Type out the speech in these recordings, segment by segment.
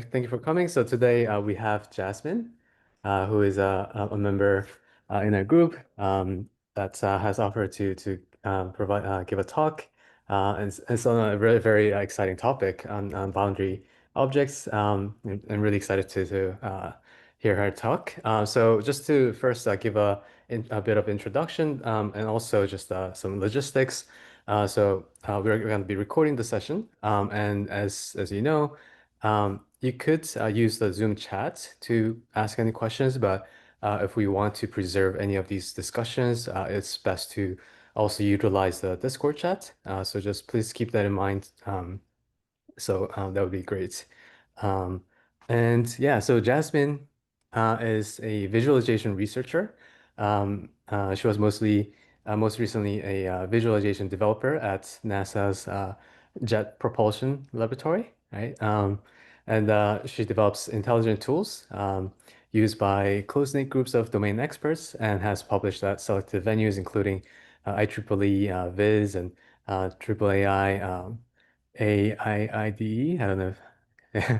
Thank you for coming. So today we have Jasmine, who is a member in our group that has offered to provide give a talk, and it's on a very very exciting topic on boundary objects. And really excited to hear her talk. So just to first give a bit of introduction and also just some logistics. We're going to be recording the session, and as you know. You could use the Zoom chat to ask any questions, but if we want to preserve any of these discussions, it's best to also utilize the Discord chat. So just please keep that in mind. That would be great. Um, and yeah, so Jasmine is a visualization researcher. She was most recently a visualization developer at NASA's Jet Propulsion Laboratory, right? And she develops intelligent tools used by close-knit groups of domain experts and has published at selective venues, including IEEE, Viz, and AAAI. AIIDE. I don't know.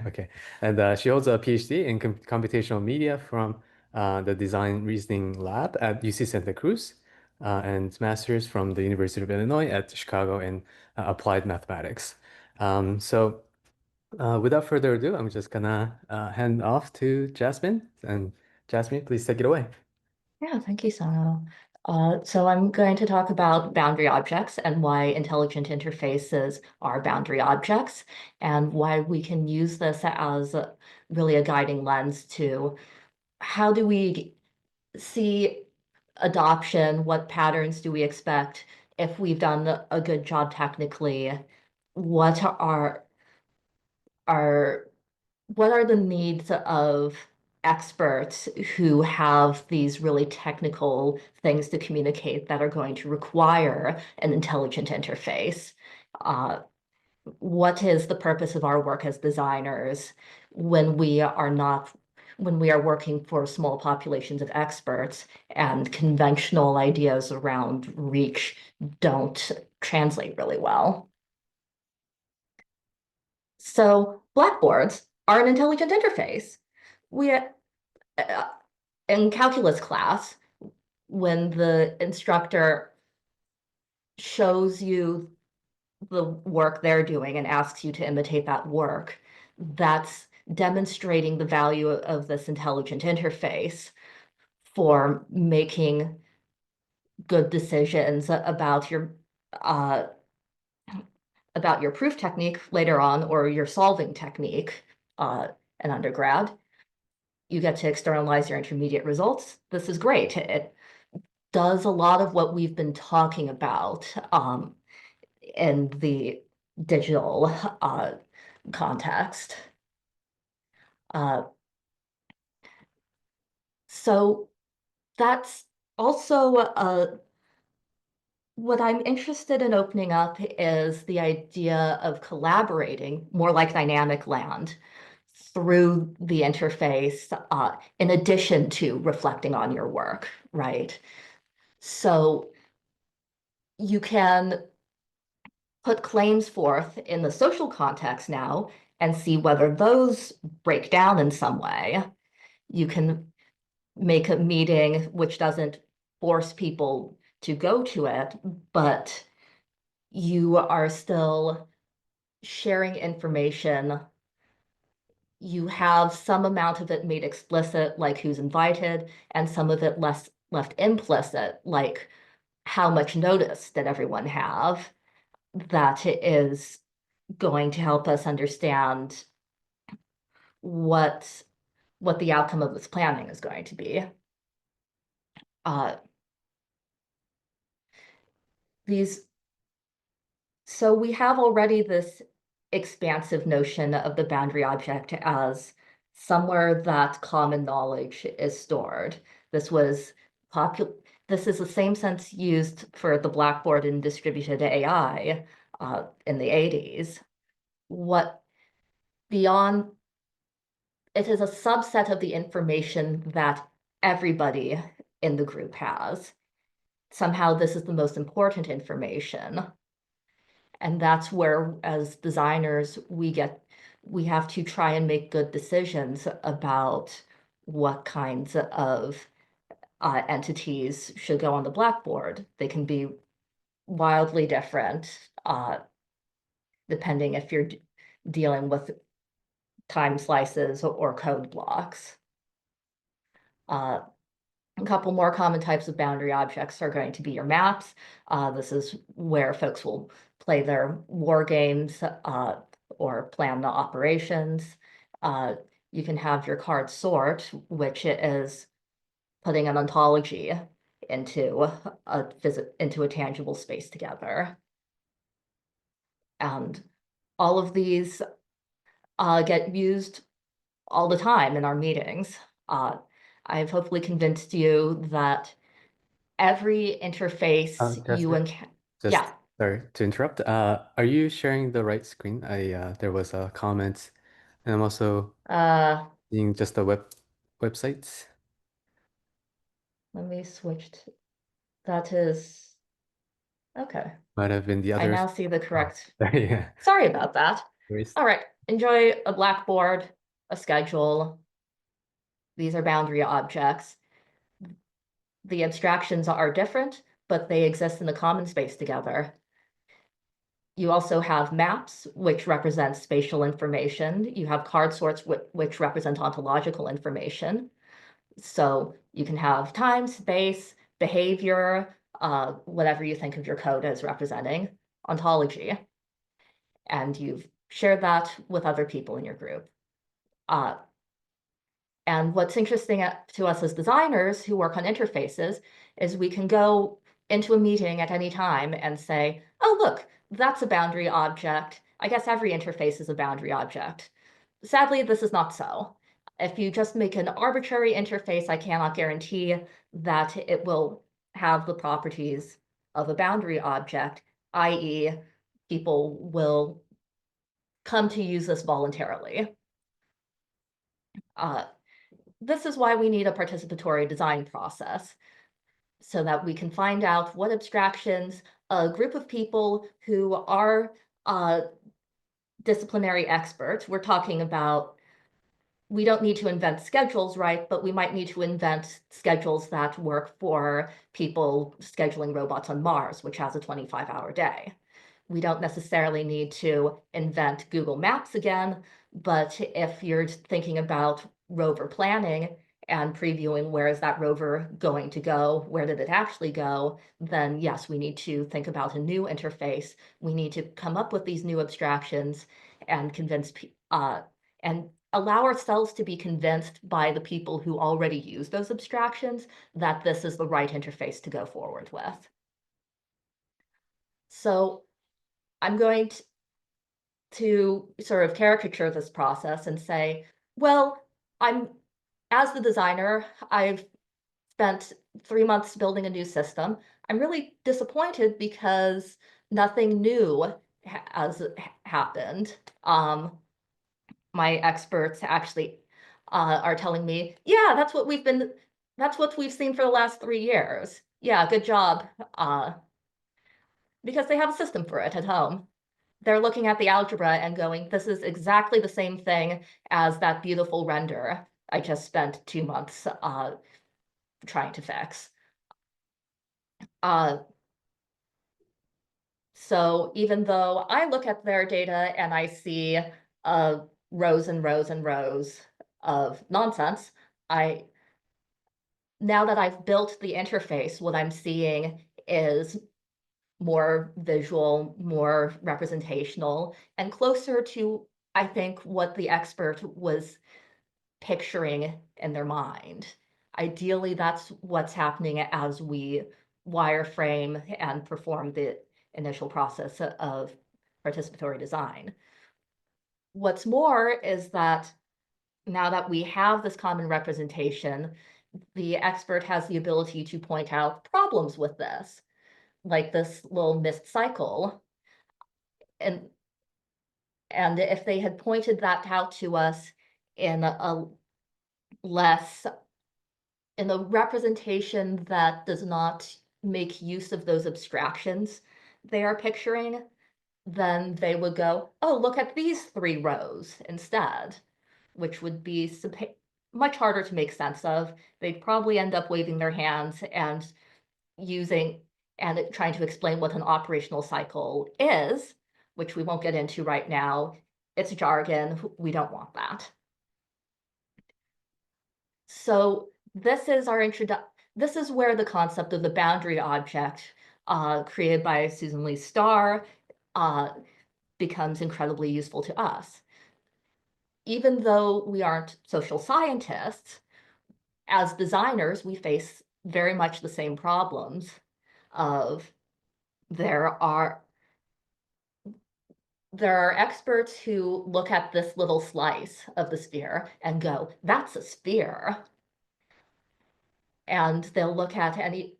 Okay. And she holds a PhD in computational media from the Design Reasoning Lab at UC Santa Cruz, and master's from the University of Illinois at Chicago in applied mathematics. Without further ado, I'm just gonna hand off to Jasmine. And Jasmine, please take it away. Yeah, thank you, Sano. So I'm going to talk about boundary objects and why intelligent interfaces are boundary objects, and why we can use this as really a guiding lens to how do we see adoption, what patterns do we expect, if we've done a good job technically, what are what are the needs of experts who have these really technical things to communicate that are going to require an intelligent interface? Uh, what is the purpose of our work as designers when we are not when we are working for small populations of experts and conventional ideas around reach don't translate really well? So blackboards are an intelligent interface. We uh, in calculus class, when the instructor shows you the work they're doing and asks you to imitate that work, that's demonstrating the value of this intelligent interface for making good decisions uh, about your proof technique later on, or your solving technique in undergrad. You get to externalize your intermediate results. This is great. It does a lot of what we've been talking about in the digital context. Uh, so that's also what I'm interested in opening up is the idea of collaborating, more like dynamic land, through the interface, in addition to reflecting on your work, right? So you can put claims forth in the social context now and see whether those break down in some way. You can make a meeting which doesn't force people to go to it, but you are still sharing information. You have some amount of it made explicit, like who's invited, and some of it left implicit, like how much notice did everyone have. That is going to help us understand what what the outcome of this planning is going to be. Uh, these So we have already this expansive notion of the boundary object as somewhere that common knowledge is stored. This was popular. This is the same sense used for the Blackboard in distributed AI in the 80s. What beyond It is a subset of the information that everybody in the group has. Somehow this is the most important information. And that's where, as designers, we have to try and make good decisions about what kinds of entities should go on the blackboard. They can be wildly different, depending if you're dealing with time slices or code blocks. A couple more common types of boundary objects are going to be your maps. This is where folks will play their war games or plan the operations. You can have your card sort, which is putting an ontology into a tangible space together. And all of these get used all the time in our meetings. I've hopefully convinced you that every interface you Jasmine, encounter, just yeah, sorry to interrupt. Are you sharing the right screen? There was a comment, and I'm also uh, seeing just the websites. let me switch to, that is, okay. Might have been the I others. now see the Oh, correct, yeah. sorry about that. Erased. All right, enjoy a blackboard, a schedule. These are boundary objects. The abstractions are different, but they exist in the common space together. You also have maps, which represent spatial information. You have card sorts, which represent ontological information. So you can have time, space, behavior, whatever you think of your code as representing ontology. And you've shared that with other people in your group. And what's interesting to us as designers who work on interfaces is we can go into a meeting at any time and say, oh, look, that's a boundary object. I guess every interface is a boundary object. Sadly, this is not so. If you just make an arbitrary interface, I cannot guarantee that it will have the properties of a boundary object, i.e., people will come to use this voluntarily. This is why we need a participatory design process, so that we can find out what abstractions a group of people who are disciplinary experts, we're talking about, we don't need to invent schedules, right? But we might need to invent schedules that work for people scheduling robots on Mars, which has a 25-hour day. We don't necessarily need to invent Google Maps again, but if you're thinking about rover planning and previewing where is that rover going to go, where did it actually go, then yes, we need to think about a new interface. We need to come up with these new abstractions and convince and allow ourselves to be convinced by the people who already use those abstractions that this is the right interface to go forward with. So I'm going to sort of caricature this process and say, well, as the designer, I've spent 3 months building a new system. I'm really disappointed because nothing new has happened. My experts actually are telling me, yeah, that's what we've seen for the last 3 years. Yeah, good job. Because they have a system for it at home. They're looking at the algebra and going, this is exactly the same thing as that beautiful render I just spent 2 months trying to fix. So even though I look at their data and I see rows and rows and rows of nonsense, now that I've built the interface, what I'm seeing is more visual, more representational, and closer to, I think, what the expert was picturing in their mind. Ideally, that's what's happening as we wireframe and perform the initial process of participatory design. What's more is that now that we have this common representation, the expert has the ability to point out problems with this, like this little missed cycle. And if they had pointed that out to us in a less, in a representation that does not make use of those abstractions they are picturing, then they would go, oh, look at these 3 rows instead, which would be much harder to make sense of. They'd probably end up waving their hands and using and trying to explain what an operational cycle is, which we won't get into right now. It's jargon. We don't want that. So this is our introduction. This is where the concept of the boundary object, created by Susan Lee Starr, becomes incredibly useful to us. Even though we aren't social scientists, as designers, we face very much the same problems of there are experts who look at this little slice of the sphere and go, that's a sphere. And they'll look at any,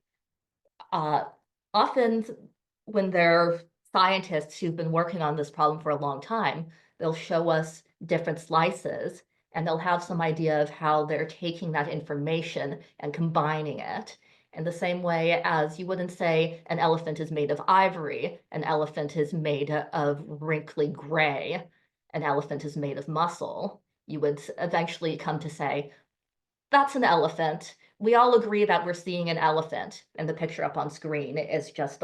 often when they're scientists who've been working on this problem for a long time, they'll show us different slices and they'll have some idea of how they're taking that information and combining it. In the same way as you wouldn't say an elephant is made of ivory, an elephant is made of wrinkly gray, an elephant is made of muscle. You would eventually come to say, that's an elephant. We all agree that we're seeing an elephant, and the picture up on screen is just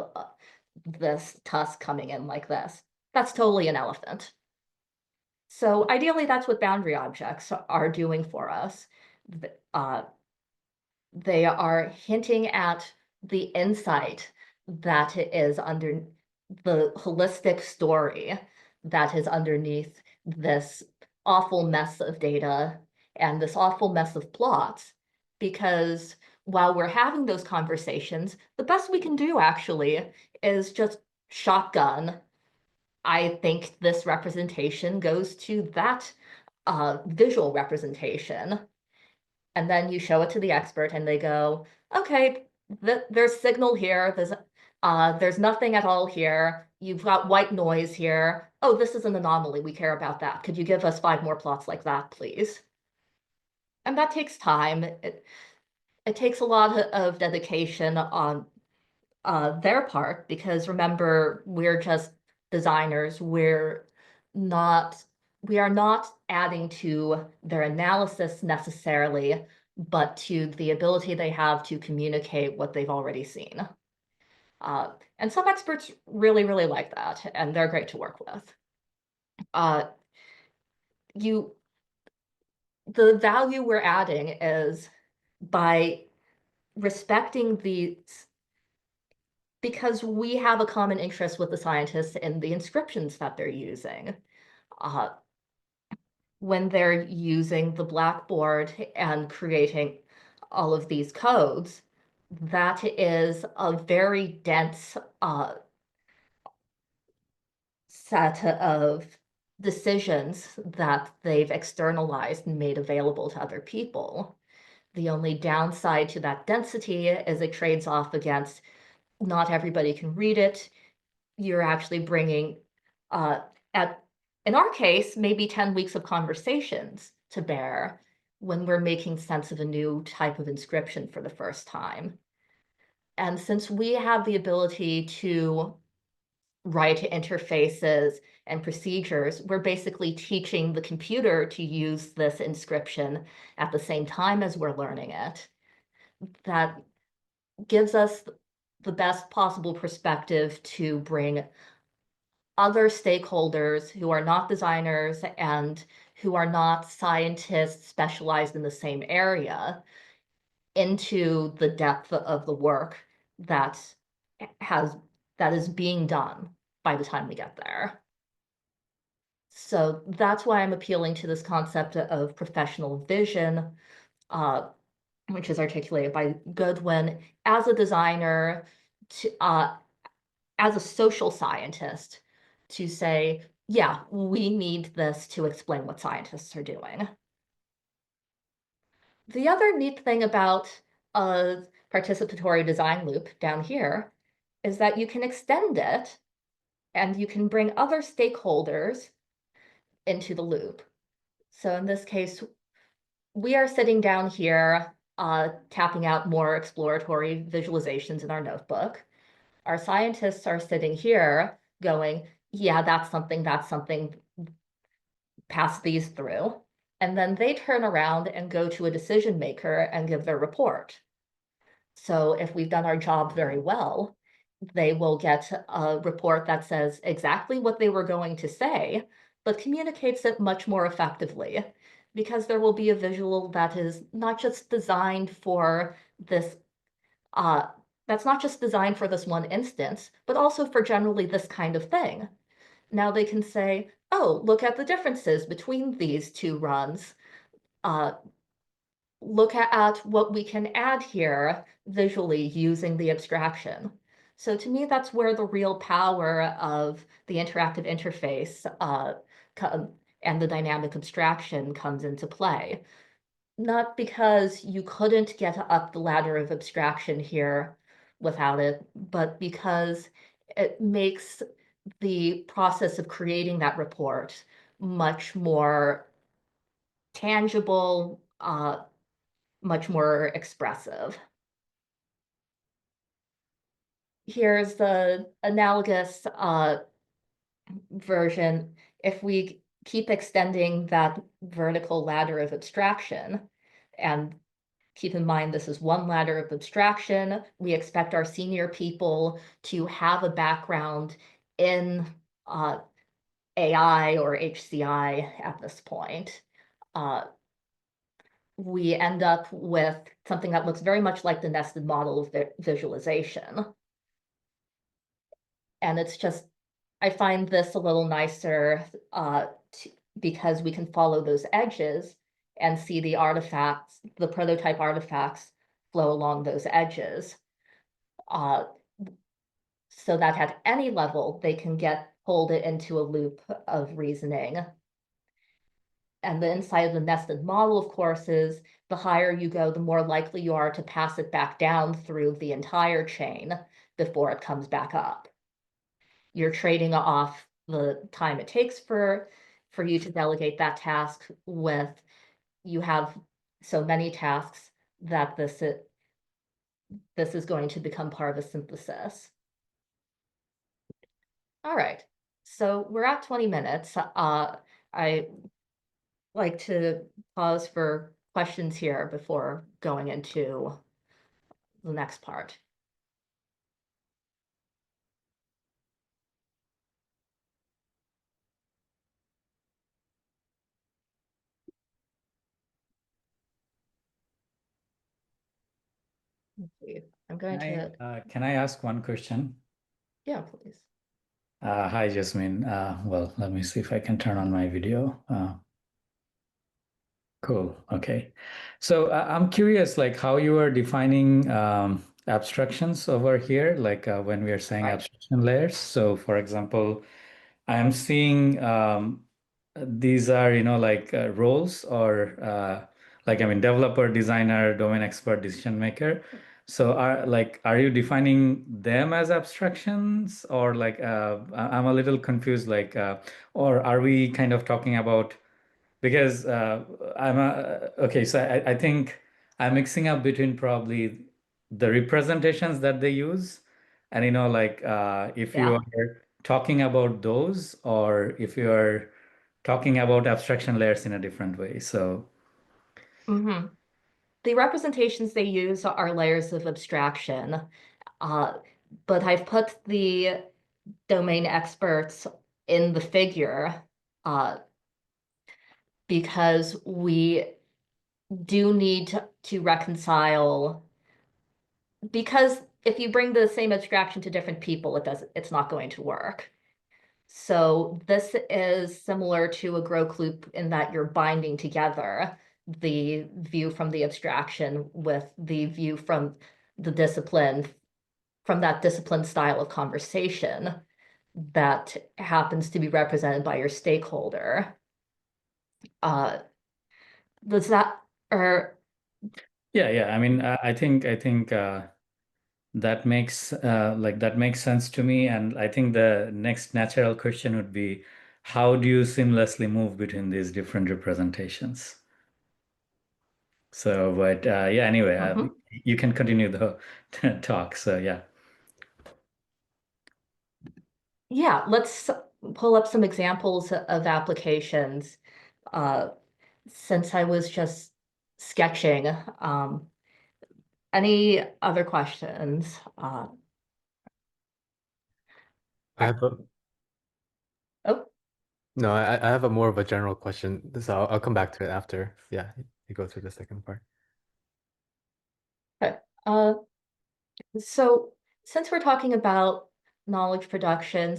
this tusk coming in like this. That's totally an elephant. So ideally, that's what boundary objects are doing for us. They are hinting at the insight that is under the holistic story that is underneath this awful mess of data and this awful mess of plots. Because while we're having those conversations, the best we can do actually is just shotgun. I think this representation goes to that visual representation. And then you show it to the expert and they go, okay, there's signal here. There's nothing at all here. You've got white noise here. Oh, this is an anomaly. We care about that. Could you give us 5 more plots like that, please? And that takes time. It takes a lot of dedication on their part, because remember, we're just designers. We are not adding to their analysis necessarily, but to the ability they have to communicate what they've already seen. And some experts really, really like that, and they're great to work with. The value we're adding is by respecting these, because we have a common interest with the scientists in the inscriptions that they're using. When they're using the Blackboard and creating all of these codes, that is a very dense set of decisions that they've externalized and made available to other people. The only downside to that density is it trades off against not everybody can read it. You're actually bringing, in our case, maybe 10 weeks of conversations to bear when we're making sense of a new type of inscription for the first time. And since we have the ability to write interfaces and procedures, we're basically teaching the computer to use this inscription at the same time as we're learning it. That gives us the best possible perspective to bring other stakeholders who are not designers and who are not scientists specialized in the same area into the depth of the work that is being done by the time we get there. So that's why I'm appealing to this concept of professional vision, which is articulated by Goodwin as a designer, as a social scientist, to say, yeah, we need this to explain what scientists are doing. The other neat thing about a participatory design loop down here is that you can extend it and you can bring other stakeholders into the loop. So in this case, we are sitting down here, tapping out more exploratory visualizations in our notebook. Our scientists are sitting here going, yeah, that's something, pass these through. And then they turn around and go to a decision maker and give their report. So if we've done our job very well, they will get a report that says exactly what they were going to say, but communicates it much more effectively because there will be a visual that is not just designed for this, uh, that's not just designed for this one instance, but also for generally this kind of thing. Now they can say, oh, look at the differences between these two runs. Uh, Look at what we can add here visually using the abstraction. So to me, that's where the real power of the interactive interface and the dynamic abstraction comes into play. Not because you couldn't get up the ladder of abstraction here without it, but because it makes the process of creating that report much more tangible, much more expressive. Here's the analogous version. If we keep extending that vertical ladder of abstraction, and keep in mind this is one ladder of abstraction, we expect our senior people to have a background in AI or HCI at this point. Uh, we end up with something that looks very much like the nested model of visualization. And it's just, I find this a little nicer because we can follow those edges and see the artifacts, the prototype artifacts flow along those edges. Uh, so that at any level, they can get pulled into a loop of reasoning. And the inside of the nested model, of course, is the higher you go, the more likely you are to pass it back down through the entire chain before it comes back up. You're trading off the time it takes for you to delegate that task with you have so many tasks that this is going to become part of a synthesis. All right, so we're at 20 minutes. I like to pause for questions here before going into the next part. Let's see. I'm going to, Can I ask one question? yeah, please. Hi, Jasmine. Well, let me see if I can turn on my video. Cool. Okay. So I'm curious, like how you are defining abstractions over here, like when we are saying Right. abstraction layers. So, for example, I am seeing these are, like roles or like, I mean, developer, designer, domain expert, decision maker. So are you defining them as abstractions or like I'm a little confused, like or are we kind of talking about because okay, so I think I'm mixing up between probably the representations that they use and like if you Yeah. are talking about those or if you are talking about abstraction layers in a different way. So Mm-hmm. The representations they use are layers of abstraction, uh, but I've put the domain experts in the figure uh, because we do need to reconcile, because if you bring the same abstraction to different people, it's not going to work. So this is similar to a Grok loop in that you're binding together the view from the abstraction with the view from the discipline, from that discipline style of conversation that happens to be represented by your stakeholder. Uh, does that, or, yeah. I mean, I think that makes sense to me. And I think the next natural question would be, how do you seamlessly move between these different representations? So, but yeah, anyway, mhm. you can continue the talk. So, yeah. Yeah, let's pull up some examples of applications. Since I was just sketching, any other questions? I have a Oh, no, I have a more of a general question, so I'll come back to it after. Yeah, you go through the second part. okay. So since we're talking about knowledge production,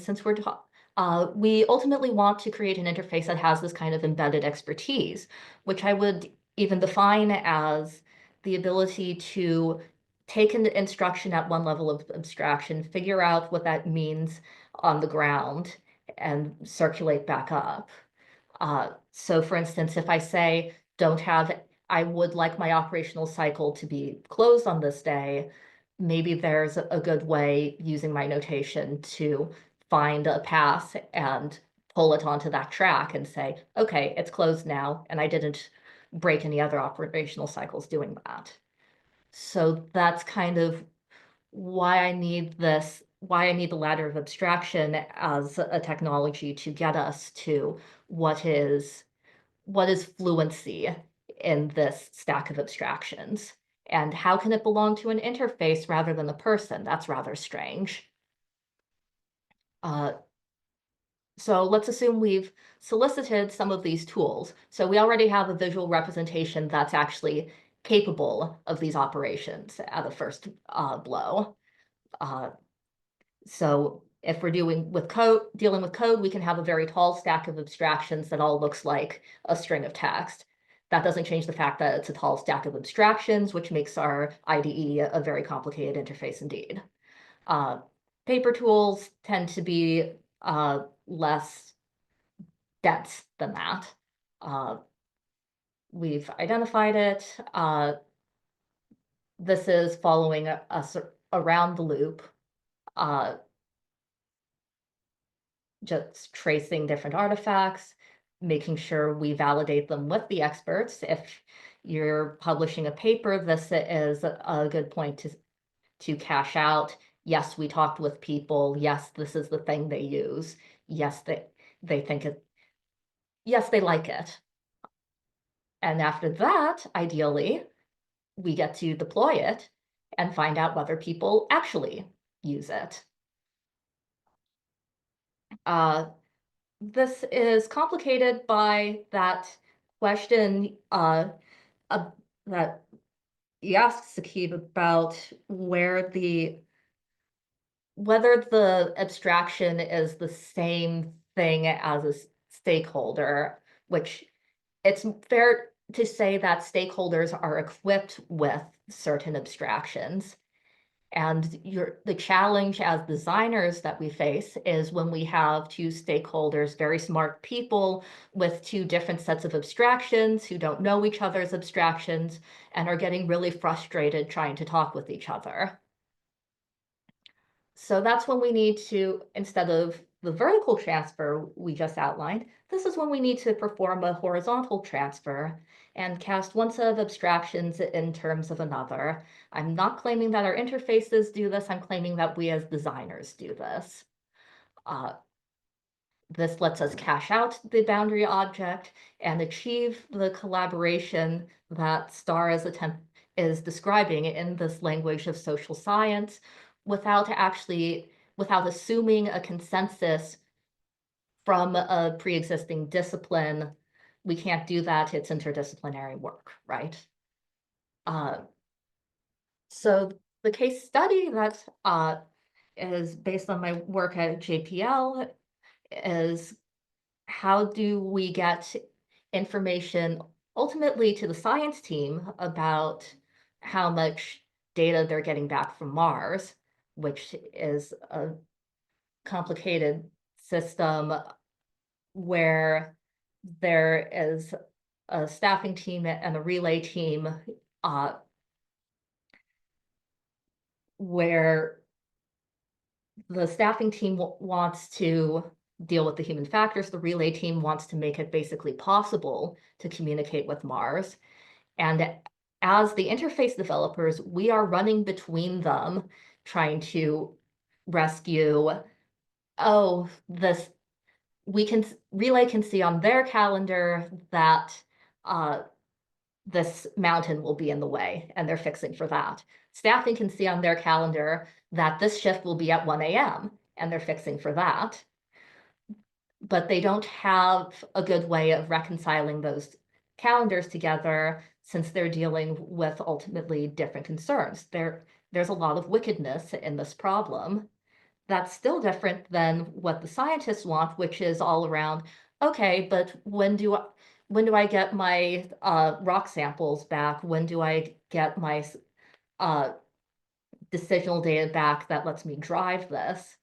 we ultimately want to create an interface that has this kind of embedded expertise, which I would even define as the ability to take an instruction at one level of abstraction, figure out what that means on the ground, and circulate back up. So for instance, if I say, I would like my operational cycle to be closed on this day, maybe there's a good way using my notation to find a path and pull it onto that track and say, okay, it's closed now, and I didn't break any other operational cycles doing that. So that's kind of why I need the ladder of abstraction as a technology to get us to what is fluency in this stack of abstractions. And how can it belong to an interface rather than the person? That's rather strange. So let's assume we've solicited some of these tools. So we already have a visual representation that's actually capable of these operations at the first blow. So if we're dealing with code, we can have a very tall stack of abstractions that all looks like a string of text. That doesn't change the fact that it's a tall stack of abstractions, which makes our IDE a very complicated interface indeed. Paper tools tend to be less dense than that. We've identified it. This is following us around the loop. Just tracing different artifacts, making sure we validate them with the experts. If you're publishing a paper, this is a good point to cash out. Yes, we talked with people. Yes, this is the thing they use. Yes, they think it. Yes, they like it. And after that, ideally, we get to deploy it and find out whether people actually use it. This is complicated by that question that you asked, Sakib, about whether the abstraction is the same thing as a stakeholder, which it's fair to say that stakeholders are equipped with certain abstractions. And the challenge as designers that we face is when we have two stakeholders, very smart people with two different sets of abstractions who don't know each other's abstractions and are getting really frustrated trying to talk with each other. So that's when we need to, instead of the vertical transfer we just outlined, this is when we need to perform a horizontal transfer and cast one set of abstractions in terms of another. I'm not claiming that our interfaces do this, I'm claiming that we as designers do this. This lets us cache out the boundary object and achieve the collaboration that Star is describing in this language of social science without assuming a consensus from a pre-existing discipline. We can't do that. It's interdisciplinary work, right? So the case study that is based on my work at JPL is how do we get information ultimately to the science team about how much data they're getting back from Mars, which is a complicated system where there is a staffing team and a relay team where the staffing team wants to deal with the human factors. The relay team wants to make it basically possible to communicate with Mars. And as the interface developers, we are running between them, trying to rescue, oh, Relay can see on their calendar that this mountain will be in the way and they're fixing for that. Staffing can see on their calendar that this shift will be at 1 a.m. and they're fixing for that. But they don't have a good way of reconciling those calendars together since they're dealing with ultimately different concerns. There's a lot of wickedness in this problem. That's still different than what the scientists want, which is all around, okay, but when do I get my rock samples back? When do I get my decisional data back that lets me drive this?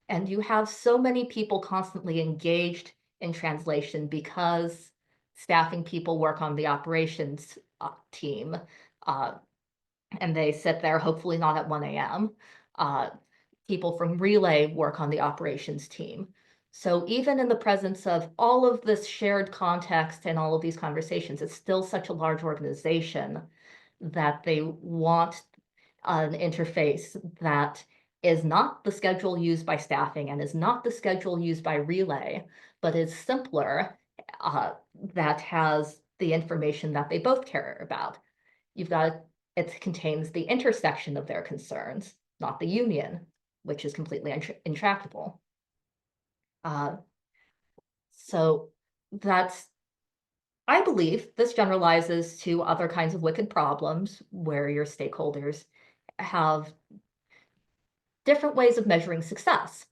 And you have so many people constantly engaged in translation because staffing people work on the operations team, and they sit there, hopefully not at 1 a.m. People from Relay work on the operations team. So even in the presence of all of this shared context and all of these conversations, it's still such a large organization that they want an interface that is not the schedule used by staffing and is not the schedule used by Relay, but is simpler, that has the information that they both care about. It contains the intersection of their concerns, not the union, which is completely intractable. So I believe this generalizes to other kinds of wicked problems where your stakeholders have different ways of measuring success,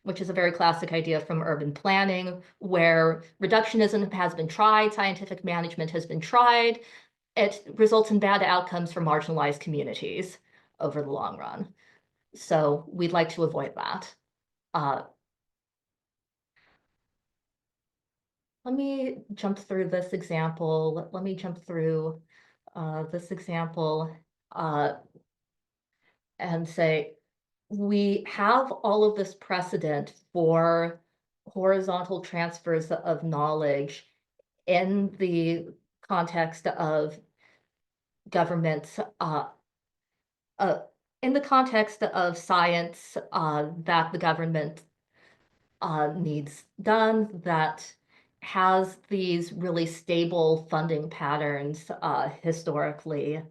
which is a very classic idea from urban planning, where reductionism has been tried, scientific management has been tried. It results in bad outcomes for marginalized communities over the long run. So we'd like to avoid that. Let me jump through this example. Let me jump through this example and say, we have all of this precedent for horizontal transfers of knowledge in the context of governments, in the context of science that the government needs done, that has these really stable funding patterns historically,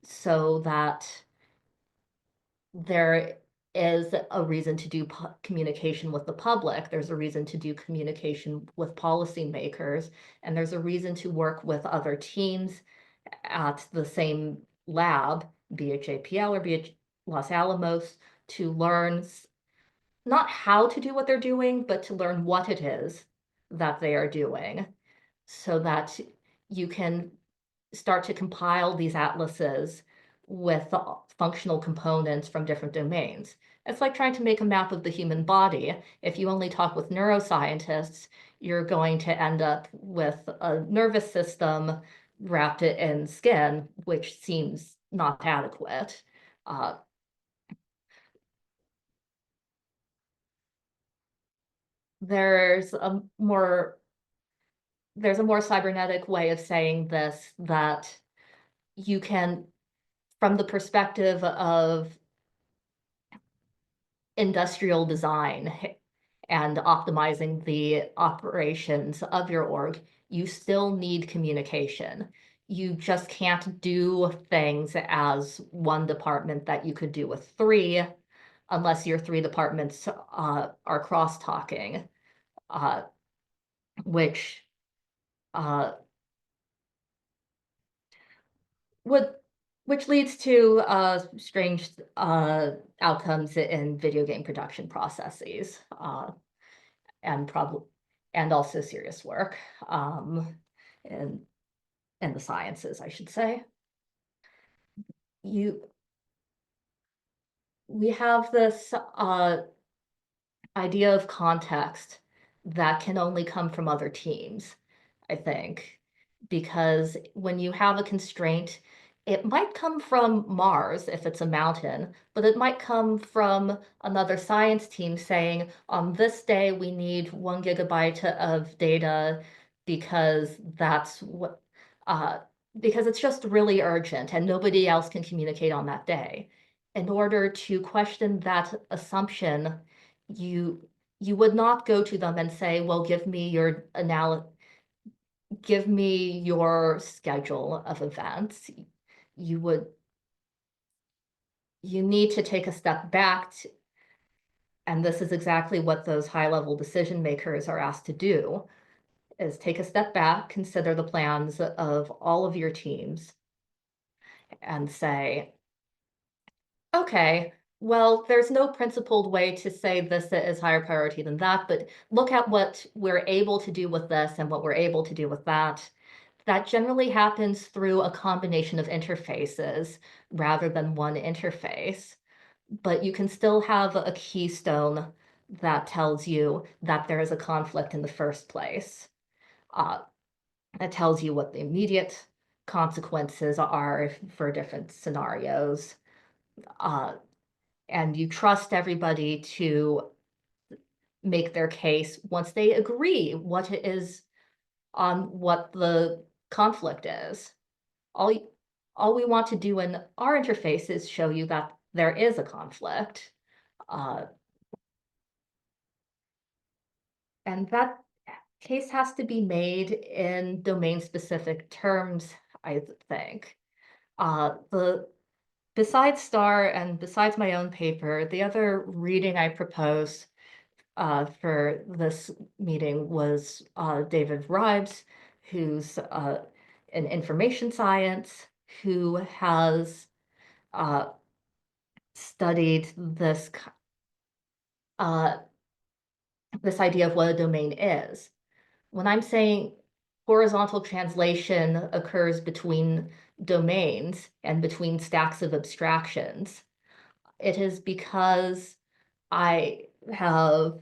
so that there is a reason to do communication with the public, there's a reason to do communication with policymakers, and there's a reason to work with other teams at the same lab, be it JPL or be it Los Alamos, to learn not how to do what they're doing, but to learn what it is that they are doing, so that you can start to compile these atlases with functional components from different domains. It's like trying to make a map of the human body. If you only talk with neuroscientists, you're going to end up with a nervous system wrapped in skin, which seems not adequate. There's a more cybernetic way of saying this, that you can, from the perspective of industrial design and optimizing the operations of your org, you still need communication. You just can't do things as one department that you could do with three, unless your three departments are cross-talking, which would which leads to strange outcomes in video game production processes, and also serious work in the sciences, I should say. We have this idea of context that can only come from other teams, I think, because when you have a constraint, it might come from Mars if it's a mountain, but it might come from another science team saying, on this day, we need 1 gigabyte of data because that's what, because it's just really urgent and nobody else can communicate on that day. In order to question that assumption, you would not go to them and say, well, give me your schedule of events. You need to take a step back, and this is exactly what those high-level decision makers are asked to do, is take a step back, consider the plans of all of your teams, and say, okay, well, there's no principled way to say this is higher priority than that, but look at what we're able to do with this and what we're able to do with that. That generally happens through a combination of interfaces rather than one interface. But you can still have a keystone that tells you that there is a conflict in the first place. It tells you what the immediate consequences are for different scenarios. And you trust everybody to make their case once they agree what it is on what the conflict is. All, all we want to do in our interface is show you that there is a conflict. And that case has to be made in domain-specific terms, I think. Besides STAR and besides my own paper, the other reading I proposed for this meeting was David Rives, who's in information science, who has studied this idea of what a domain is. When I'm saying horizontal translation occurs between domains and between stacks of abstractions, it is because I have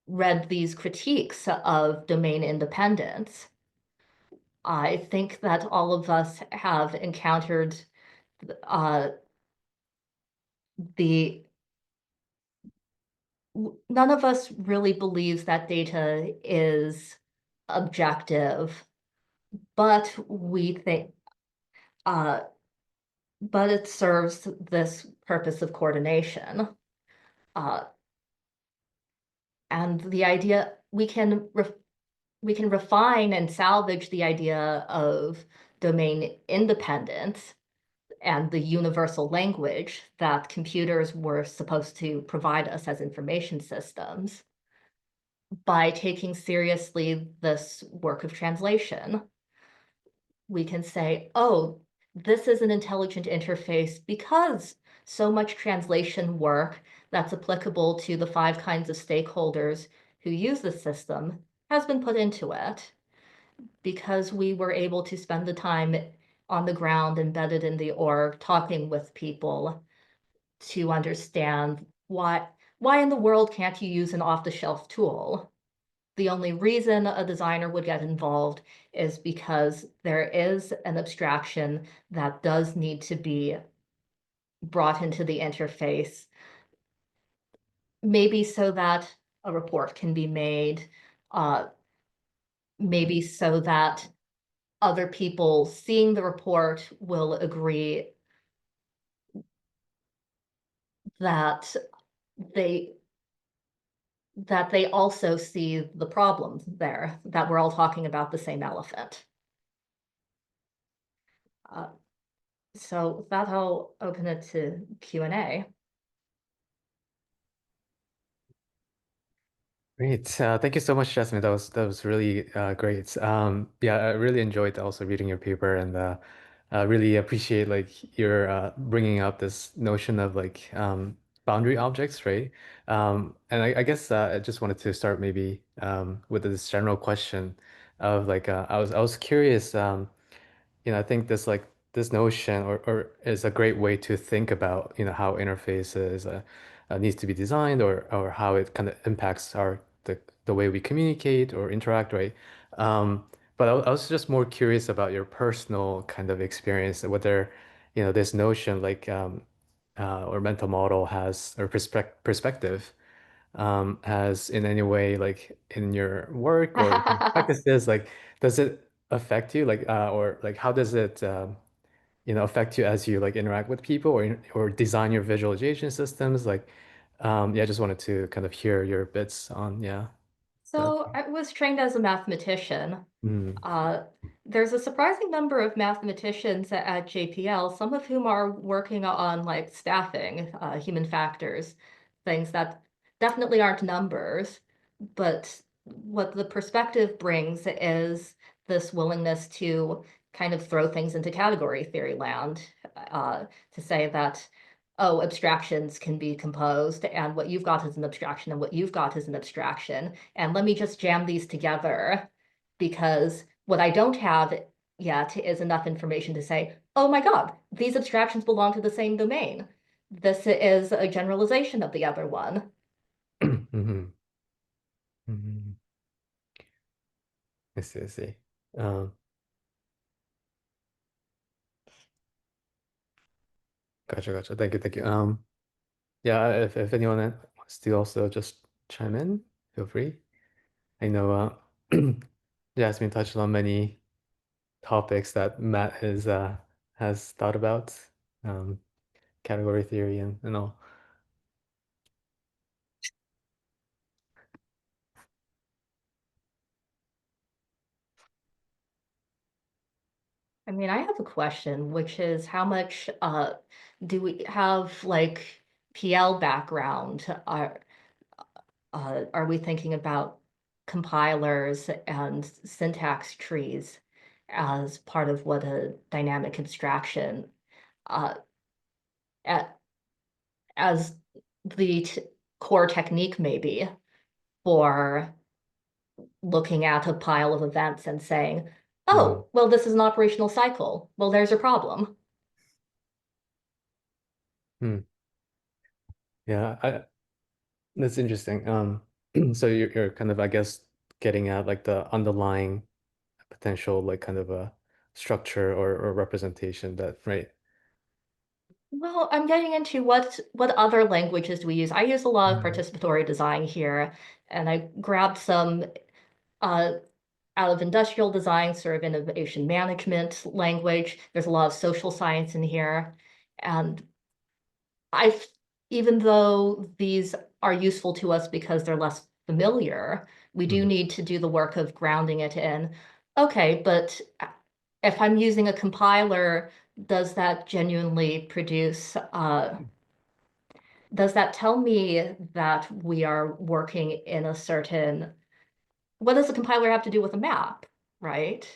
read these critiques of domain independence. I think that all of us have encountered the none of us really believes that data is objective, but we think but it serves this purpose of coordination. And the idea we can refine and salvage the idea of domain independence and the universal language that computers were supposed to provide us as information systems by taking seriously this work of translation. We can say, oh, this is an intelligent interface because so much translation work that's applicable to the 5 kinds of stakeholders who use the system has been put into it, because we were able to spend the time on the ground embedded in the org talking with people to understand why in the world can't you use an off-the-shelf tool? The only reason a designer would get involved is because there is an abstraction that does need to be brought into the interface, maybe so that a report can be made, maybe so that other people seeing the report will agree that they also see the problem there, that we're all talking about the same elephant. So with that, I'll open it to Q&A. Great. Thank you so much, Jasmine. That was really great. Yeah, I really enjoyed also reading your paper, and really appreciate like your bringing up this notion of like boundary objects, right? And I guess I just wanted to start maybe with this general question of like I was curious. I think this notion or is a great way to think about, how interfaces needs to be designed or how it kind of impacts the way we communicate or interact, right? But I was just more curious about your personal kind of experience, whether, this notion like or mental model has or perspective has in any way like in your work or practices, like does it affect you like or like how does it affect you as you like interact with people or design your visualization systems, like Yeah, just wanted to kind of hear your bits on, yeah, that. So I was trained as a mathematician. Mm, Uh, there's a surprising number of mathematicians at JPL, some of whom are working on like staffing, human factors, things that definitely aren't numbers, but what the perspective brings is this willingness to kind of throw things into category theory land, to say that, oh, abstractions can be composed, and what you've got is an abstraction, and what you've got is an abstraction, and let me just jam these together because what I don't have yet is enough information to say, oh my God, these abstractions belong to the same domain. This is a generalization of the other one. mhm, mhm. I see, I see. Um, gotcha, gotcha. Thank you, thank you. Yeah, if anyone wants to also just chime in, feel free. I know Jasmine touched on many topics that Matt has thought about, um, category theory and all. I mean, I have a question, which is how much do we have like PL background? Are we thinking about compilers and syntax trees as part of what a dynamic abstraction uh, a- as the core technique maybe for looking at a pile of events and saying, Mm, oh, well, this is an operational cycle. Well, there's your problem. mm. Yeah, that's interesting. So you're kind of, I guess, getting at like the underlying potential, like kind of a structure or representation that, right? Well, I'm getting into what other languages do we use? I use a lot of Mm, participatory design here, and I grabbed some uh, out of industrial design, sort of innovation management language. There's a lot of social science in here. And I, even though these are useful to us because they're less familiar, we do mhm, need to do the work of grounding it in. Okay, but if I'm using a compiler, does that genuinely produce, does that tell me that we are working in a certain, what does a compiler have to do with a map, right?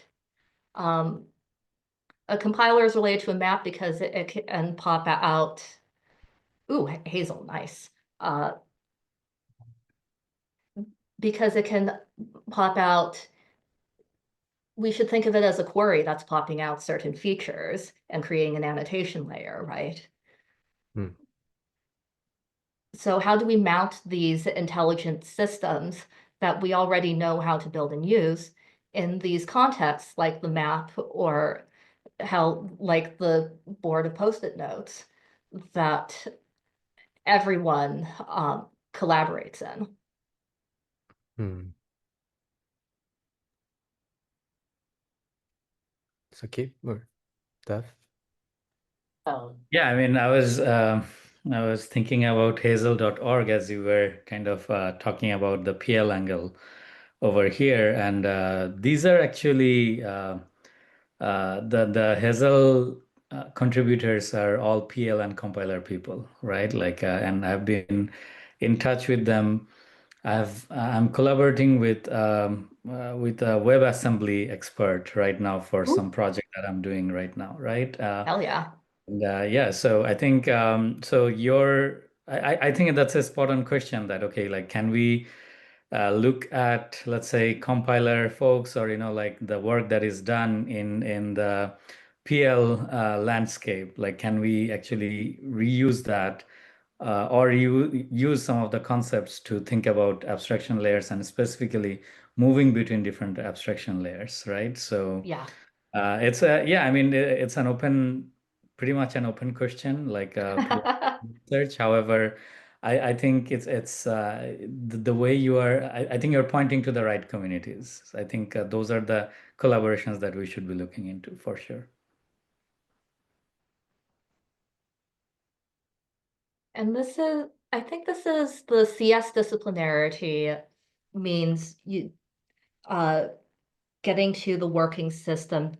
Um, a compiler is related to a map because it can pop out, ooh, Hazel, nice. Uh, because it can pop out, we should think of it as a query that's popping out certain features and creating an annotation layer, right? mm, So how do we mount these intelligent systems that we already know how to build and use in these contexts, like the map or how, like the board of Post-it notes that everyone collaborates in? mm. So keep or Dev. Yeah, I mean, I was thinking about hazel.org as you were kind of talking about the PL angle over here, and these are actually the Hazel contributors are all PL and compiler people, right? Like, and I've been in touch with them. I'm collaborating with a WebAssembly expert right now for Ooh, some project that I'm doing right now, right? hell yeah. Yeah, so I think I think that's a spot on question that okay, like can we look at let's say compiler folks or like the work that is done in the PL landscape, like can we actually reuse that or you use some of the concepts to think about abstraction layers and specifically moving between different abstraction layers, right? So Yeah. it's a yeah, I mean it's an open, pretty much an open question, like pretty much research. However, I think it's the way you are. I think you're pointing to the right communities. I think those are the collaborations that we should be looking into for sure. And this is I think this is the CS disciplinarity means you getting to the working system.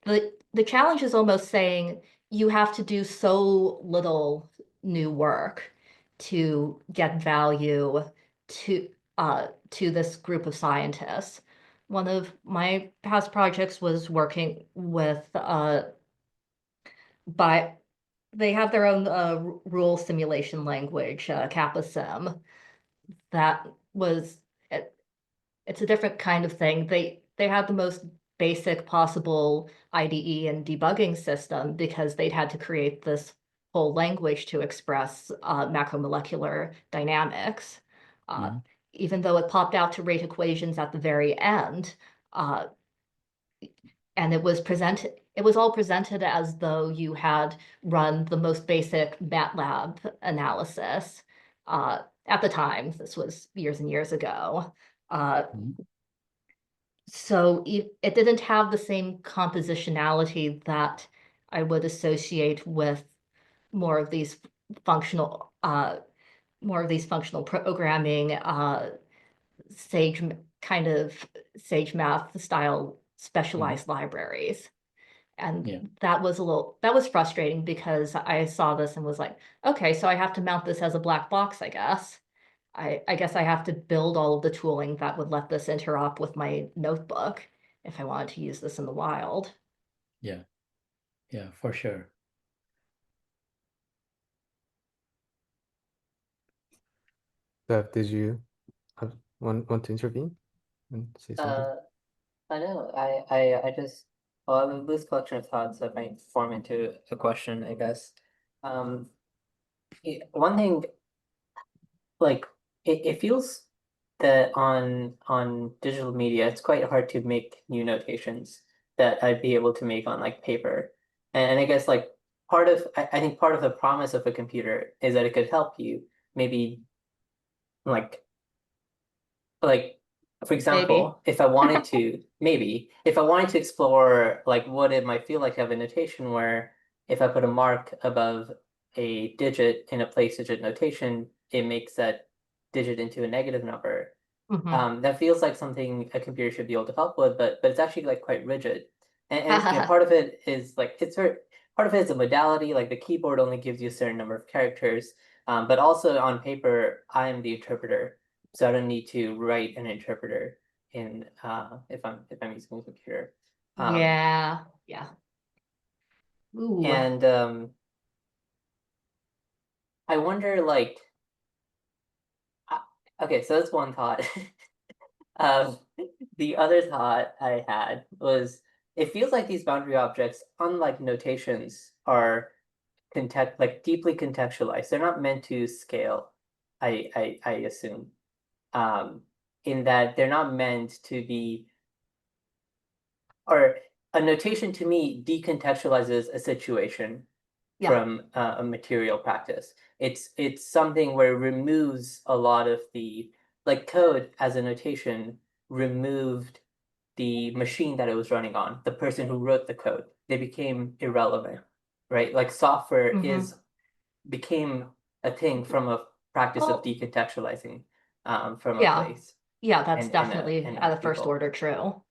The challenge is almost saying you have to do so little new work to get value to this group of scientists. One of my past projects was working with by they have their own rule simulation language, CappaSim. That was it's a different kind of thing. They had the most basic possible IDE and debugging system because they'd had to create this whole language to express macromolecular dynamics. Uh, Mhm. Even though it popped out to rate equations at the very end, uh, and it was all presented as though you had run the most basic MATLAB analysis. At the time, this was years and years ago. Mhm. So it didn't have the same compositionality that I would associate with more of these functional, uh, more of these functional programming, Sage kind of Sage math style Mhm. specialized libraries. Yeah. And that was frustrating because I saw this and was like, okay, so I have to mount this as a black box, I guess. I guess I have to build all of the tooling that would let this interop with my notebook if I wanted to use this in the wild. Yeah. Yeah, for sure. Bev, did you want to intervene and say something? I know. I just well, I have a loose collection of thoughts that might form into a question, I guess. Um, One thing, like it feels that on digital media, it's quite hard to make new notations that I'd be able to make on like paper. And I guess like I think part of the promise of a computer is that it could help you maybe like like for Maybe. example, if I wanted to explore like what it might feel like to have a notation where if I put a mark above a digit in a place digit notation, it makes that digit into a negative number. Mhm. That feels like something a computer should be able to help with, but it's actually like quite rigid. And part of it is like part of it is a modality, like the keyboard only gives you a certain number of characters. But also on paper, I am the interpreter. So I don't need to write an interpreter in if I'm using a computer. Um, Yeah. Yeah. Ooh. and I wonder like okay, so that's one thought. Um, the other thought I had was it feels like these boundary objects, unlike notations, are deeply contextualized. They're not meant to scale, I assume. Um, in that they're not meant to be or a notation to me decontextualizes a situation Yeah. from a material practice. It's something where it removes a lot of the like code as a notation removed the machine that it was running on, the person who wrote the code. They became irrelevant, right? Like software Hmm. is became a thing from a practice of Well, decontextualizing from a yeah. place Yeah, that's and definitely and at a first people. order true.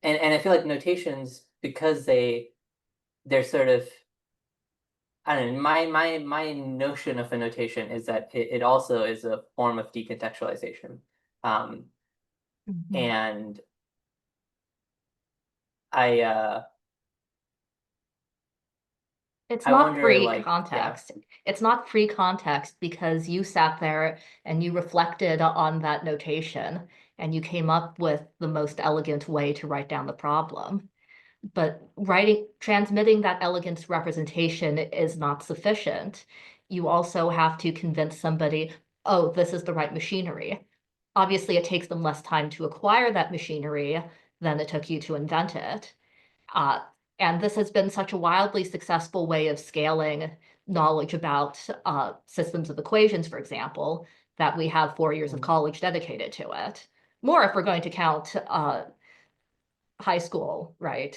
And I feel like notations because they're sort of I don't know, my notion of a notation is that it also is a form of decontextualization. Um, Mhm. and I It's I not wonder free like yeah. context. It's not free context because you sat there and you reflected on that notation and you came up with the most elegant way to write down the problem. But transmitting that elegant representation is not sufficient. You also have to convince somebody, oh, this is the right machinery. Obviously, it takes them less time to acquire that machinery than it took you to invent it. Uh, and this has been such a wildly successful way of scaling knowledge about systems of equations, for example, that we have 4 years of Mm, college dedicated to it. More if we're going to count high school, right?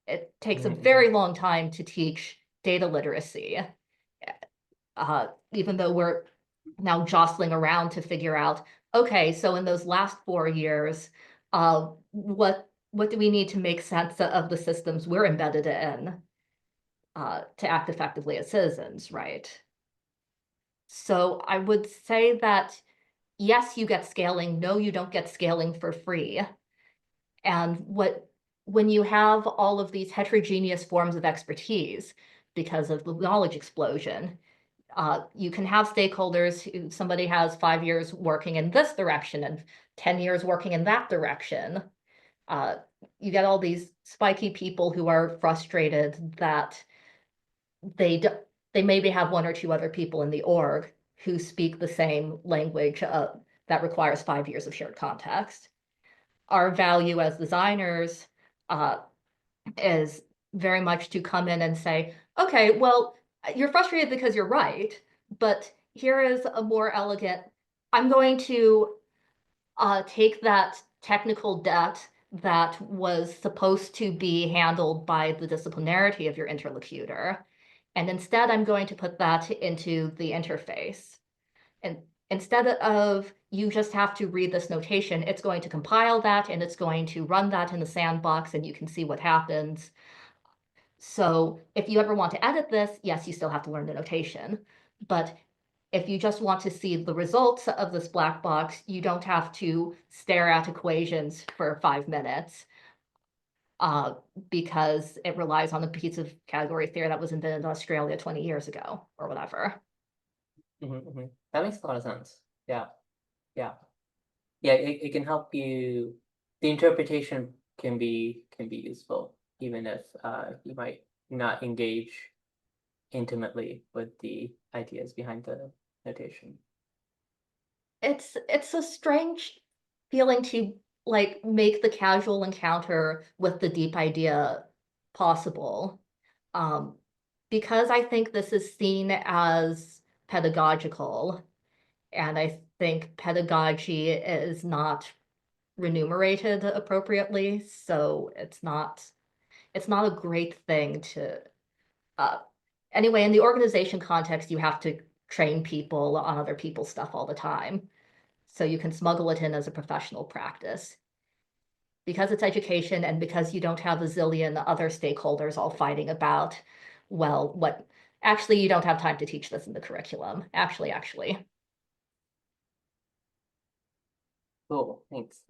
It takes a mhm. very long time to teach data literacy. even though we're now jostling around to figure out, okay, so in those last 4 years, what do we need to make sense of the systems we're embedded in to act effectively as citizens, right? So I would say that, yes, you get scaling. No, you don't get scaling for free. And when you have all of these heterogeneous forms of expertise because of the knowledge explosion, you can have stakeholders who somebody has 5 years working in this direction and 10 years working in that direction. You get all these spiky people who are frustrated that they maybe have 1 or 2 other people in the org who speak the same language that requires 5 years of shared context. Our value as designers is very much to come in and say, okay, well, you're frustrated because you're right, but here is a more elegant, I'm going to take that technical debt that was supposed to be handled by the disciplinarity of your interlocutor, and instead I'm going to put that into the interface. And instead of you just have to read this notation, it's going to compile that and it's going to run that in the sandbox and you can see what happens. So if you ever want to edit this, yes, you still have to learn the notation. But if you just want to see the results of this black box, you don't have to stare at equations for 5 minutes because it relies on a piece of category theory that was invented in Australia 20 years ago or whatever. That makes a lot of sense. Yeah. It can help you. The interpretation can be useful, even if you might not engage intimately with the ideas behind the notation. It's a strange feeling to like make the casual encounter with the deep idea possible. Because I think this is seen as pedagogical, and I think pedagogy is not remunerated appropriately, so it's not a great thing to anyway, in the organization context, you have to train people on other people's stuff all the time. So you can smuggle it in as a professional practice. Because it's education and because you don't have a zillion other stakeholders all fighting about, well, what actually you don't have time to teach this in the curriculum. Actually. Cool. Thanks.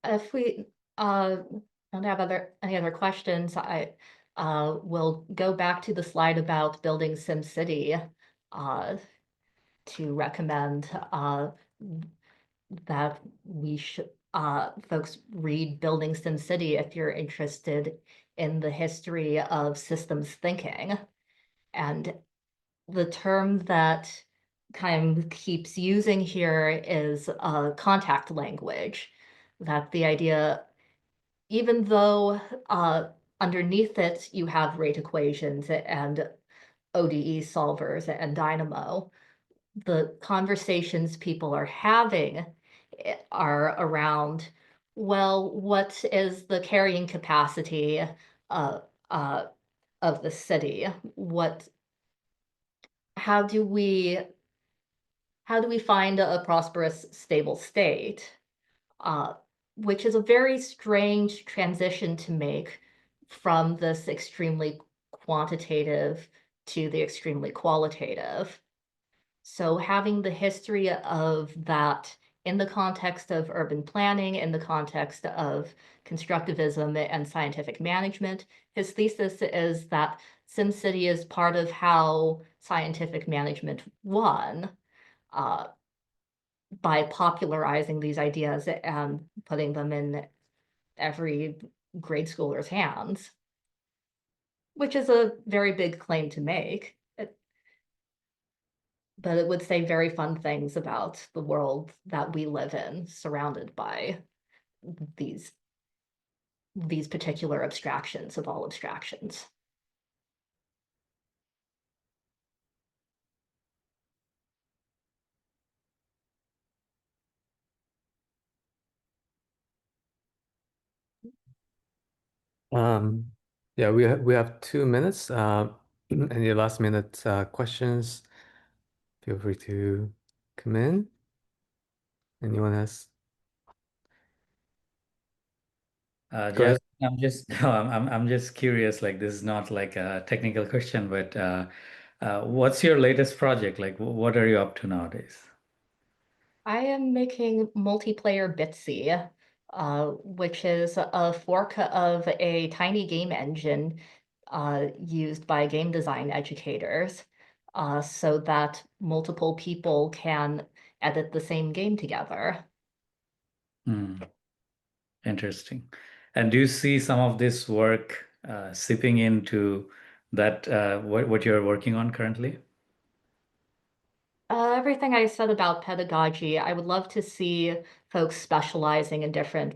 If we don't have any other questions, I will go back to the slide about building SimCity to recommend that we should folks read Building SimCity if you're interested in the history of systems thinking. And the term that kind of keeps using here is contact language. That the idea, even though underneath it you have rate equations and ODE solvers and Dynamo, the conversations people are having are around, well, what is the carrying capacity uh, of the city? How do we find a prosperous, stable state? Which is a very strange transition to make from this extremely quantitative to the extremely qualitative. So having the history of that in the context of urban planning, in the context of constructivism and scientific management, his thesis is that SimCity is part of how scientific management won by popularizing these ideas and putting them in every grade schooler's hands, which is a very big claim to make. But it would say very fun things about the world that we live in, surrounded by these particular abstractions of all abstractions. Yeah, we have 2 minutes. Any last minute questions? Feel free to come in. Anyone has? Go ahead. Just I'm just curious, like this is not like a technical question, but what's your latest project? Like what are you up to nowadays? I am making multiplayer Bitsy, which is a fork of a tiny game engine used by game design educators, so that multiple people can edit the same game together. Hmm. Interesting. And do you see some of this work seeping into that what you're working on currently? Everything I said about pedagogy, I would love to see folks specializing in different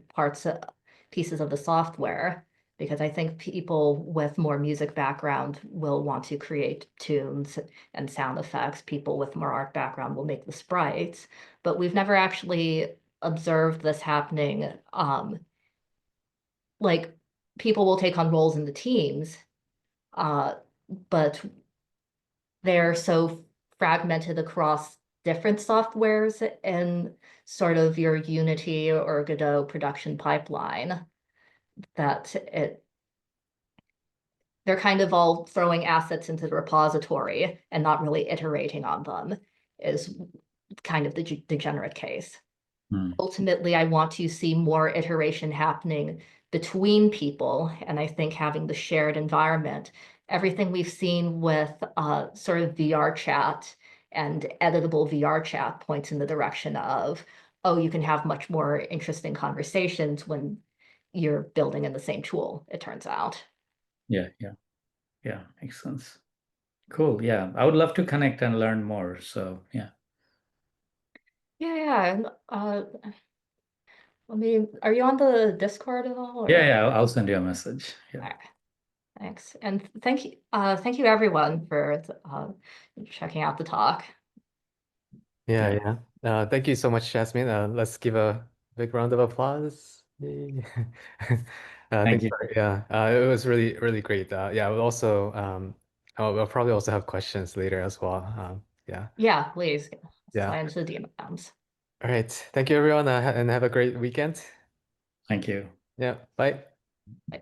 pieces of the software, because I think people with more music background will want to create tunes and sound effects. People with more art background will make the sprites, but we've never actually observed this happening. Like people will take on roles in the teams, but they're so fragmented across different softwares in sort of your Unity or Godot production pipeline that they're kind of all throwing assets into the repository and not really iterating on them is kind of the degenerate case. Hmm. Ultimately, I want to see more iteration happening between people. And I think having the shared environment, everything we've seen with sort of VR chat and editable VR chat points in the direction of, oh, you can have much more interesting conversations when you're building in the same tool, it turns out. Yeah, makes sense. Cool. Yeah, I would love to connect and learn more. So yeah. Yeah, and, are you on the Discord at all? Or? Yeah, I'll send you a message. All Yeah. right. Thanks. And thank you everyone for checking out the talk. Yeah. Thank you so much, Jasmine. Let's give a big round of applause. Yay. Thank Thank you you. it was really, really great. Yeah, we'll also we'll probably also have questions later as well. Yeah. Yeah, please Yeah. slide into the DMs. All right. Thank you, everyone, and have a great weekend. Thank you. Yeah. Bye. Bye.